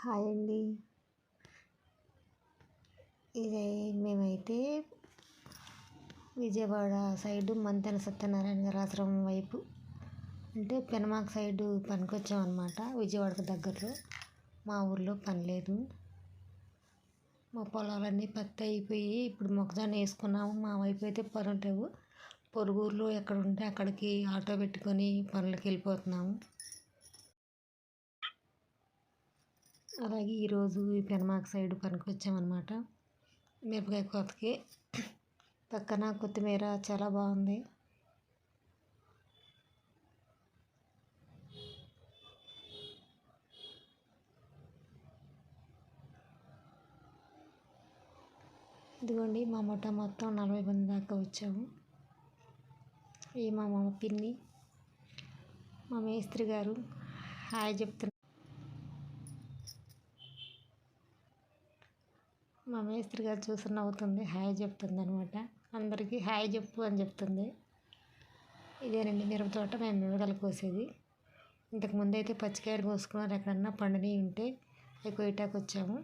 Hi అండి. ఇదే మేమైతే విజయవాడ సైడు మంతెన సత్యనారాయణ గారి ఆశ్రమం వైపు అంటే పెనమాక సైడు పనికొచ్చామన్నమాట. విజయవాడకు దగ్గరలో మా ఊర్లో పని లేదు. మా పొలాలన్నీ పత్తి అయిపోయి ఇప్పుడు మొక్కజొన్న వేసుకున్నాము. మా వైపు అయితే పనులు లేవు. పొరుగురులో ఎక్కడ ఉంటే అక్కడికి ఆటో పెట్టుకొని పనులకు వెళ్ళిపోతున్నాము. అలాగే ఈరోజు ఈ పెనమాక సైడు పనికి వచ్చామన్నమాట. మిరపకాయ కోతకి పక్కన కొత్తిమీర చాలా బాగుంది. ఇదిగోండి మా మొత్తం 40 మంది దాకా వచ్చాము. ఈ మా పిన్ని, మా మేస్త్రి గారు హాయ్ చెప్తున్నారు. మా మేస్త్రి గారు చూసి నవ్వుతుంది, హాయ్ చెప్తుంది అనమాట. అందరికీ హాయ్ చెప్పు అని చెప్తుంది. ఇదేనండి మిరప తోట, మేము మిరపకాయలు కోసేది. ఇంతకుముందు అయితే పచ్చికాయలు కోసుకున్నారు, ఎక్కడన్నా పండుని ఉంటే అవి కొయ్యటానికి వచ్చాము.